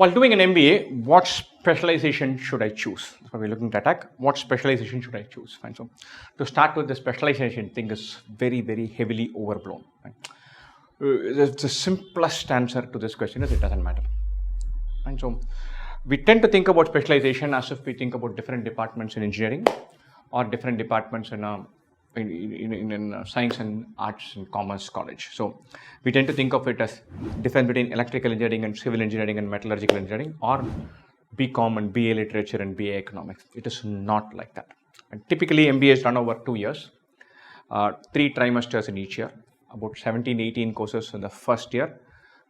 While doing an MBA, what specialization should I choose? So we're looking to attack. What specialization should I choose? Fine. So to start with, the specialization thing is very, very heavily overblown. Right? The simplest answer to this question is it doesn't matter. And so we tend to think about specialization as if we think about different departments in engineering or different departments in science and arts and commerce college. So we tend to think of it as difference between electrical engineering and civil engineering and metallurgical engineering, or BCom and BA literature and BA economics. It is not like that. And typically MBA is run over 2 years, 3 trimesters in each year, about 17, 18 courses in the first year,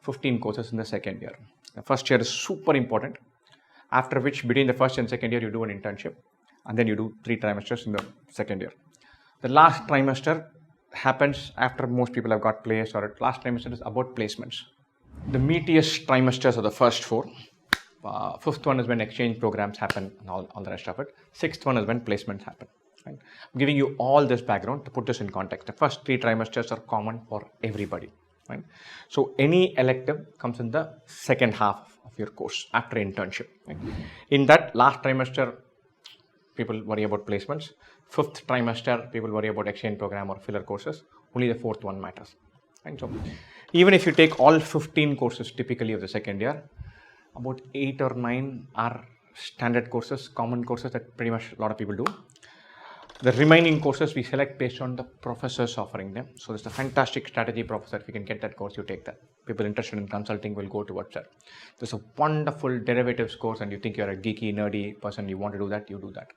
15 courses in the second year. The first year is super important, after which between the first and second year you do an internship, and then you do 3 trimesters in the second year. The last trimester happens after most people have got placed, or last trimester is about placements. The meatiest trimesters are the first 4. 5th one is when exchange programs happen and all the rest of it. 6th one is when placements happen. Right? I'm giving you all this background to put this in context. The first 3 trimesters are common for everybody. Right? So any elective comes in the second half of your course after internship. Right? In that last trimester, people worry about placements. 5th trimester, people worry about exchange program or filler courses. Only the 4th one matters. And so, even if you take all 15 courses typically of the second year, about 8 or 9 are standard courses, common courses that pretty much a lot of people do. The remaining courses we select based on the professors offering them. So there's a fantastic strategy professor. If you can get that course, you take that. People interested in consulting will go towards that. There's a wonderful derivatives course, and you think you're a geeky, nerdy person, you want to do that, you do that.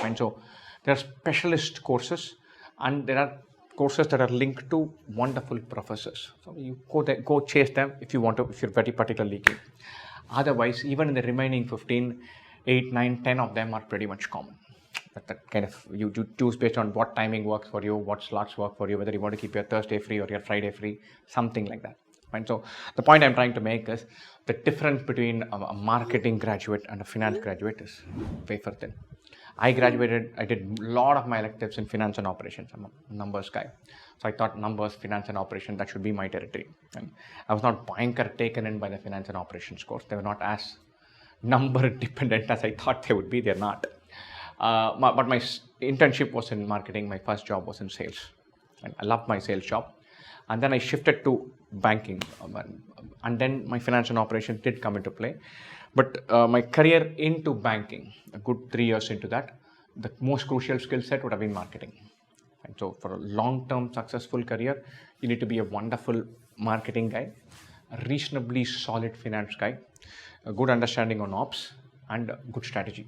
And so there are specialist courses, and there are courses that are linked to wonderful professors. So you go chase them if you want to, if you're very particularly keen. Otherwise, even in the remaining 15, 8, 9, 10 of them are pretty much common. That kind of you choose based on what timing works for you, what slots work for you, whether you want to keep your Thursday free or your Friday free, something like that. Right? So the point I'm trying to make is the difference between a marketing graduate and a finance graduate is wafer thin. I graduated, I did a lot of my electives in finance and operations. I'm a numbers guy. So I thought numbers, finance and operations, that should be my territory. And I was not taken in by the finance and operations course. They were not as number dependent as I thought they would be. They're not. But my internship was in marketing. My first job was in sales. And I loved my sales job. And then I shifted to banking. And then my finance and operations did come into play. But my career into banking, a good 3 years into that, the most crucial skill set would have been marketing. And so for a long-term successful career, you need to be a wonderful marketing guy, a reasonably solid finance guy, a good understanding on ops, and a good strategy,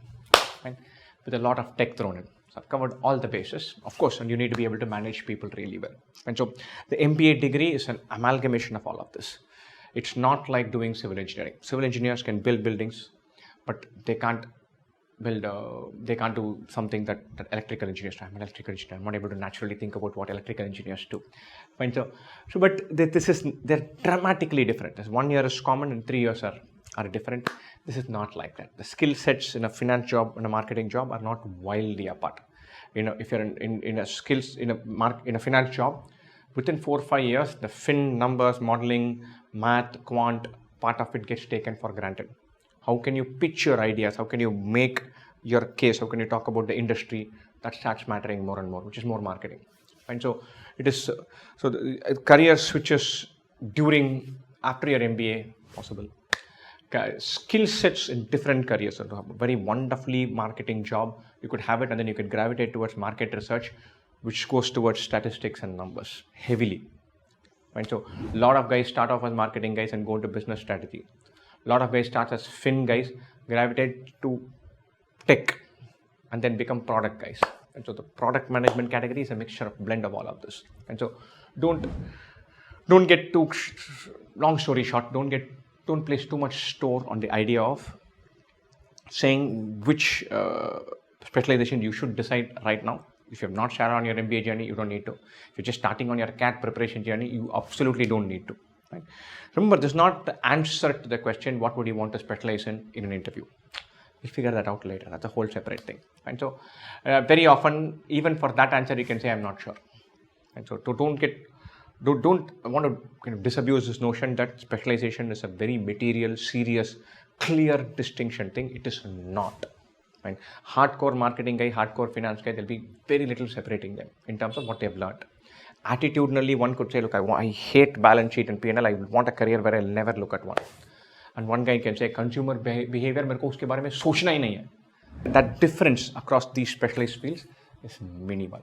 right? With a lot of tech thrown in. So I've covered all the bases, of course, and you need to be able to manage people really well. And so the MBA degree is an amalgamation of all of this. It's not like doing civil engineering. Civil engineers can build buildings, but they can't do something that electrical engineers do. I'm an electrical engineer. I'm not able to naturally think about what electrical engineers do. Fine. But they're dramatically different. As 1 year is common and 3 years are different. This is not like that. The skill sets in a finance job and a marketing job are not wildly apart. You know, if you're in a finance job, within 4 or 5 years, the fin, numbers, modeling, math, quant, part of it gets taken for granted. How can you pitch your ideas? How can you make your case? How can you talk about the industry? That starts mattering more and more, which is more marketing. And so it is. So the career switches after your MBA possible. Skill sets in different careers. So a very wonderfully marketing job, you could have it, and then you could gravitate towards market research, which goes towards statistics and numbers heavily. Right? So a lot of guys start off as marketing guys and go into business strategy. A lot of guys start as fin guys, gravitate to tech, and then become product guys. And so the product management category is a mixture of blend of all of this. And so don't get too long story short. Don't place too much store on the idea of saying which specialization you should decide right now. If you have not started on your MBA journey, you don't need to. If you're just starting on your CAT preparation journey, you absolutely don't need to. Right? Remember, this is not the answer to the question, what would you want to specialize in an interview? We'll figure that out later. That's a whole separate thing. And so very often, even for that answer, you can say, I'm not sure. And so don't want to kind of disabuse this notion that specialization is a very material, serious clear distinction thing. It is not. Right? Hardcore marketing guy, hardcore finance guy, there'll be very little separating them in terms of what they've learned. Attitudinally, one could say, look, I hate balance sheet and P&L. I want a career where I'll never look at one. And one guy can say, consumer behavior, मेरे को उसके बारे में सोचना ही नहीं है. That difference across these specialized fields is minimal.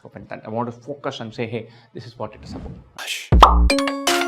I want to focus and say, hey, this is what it is about.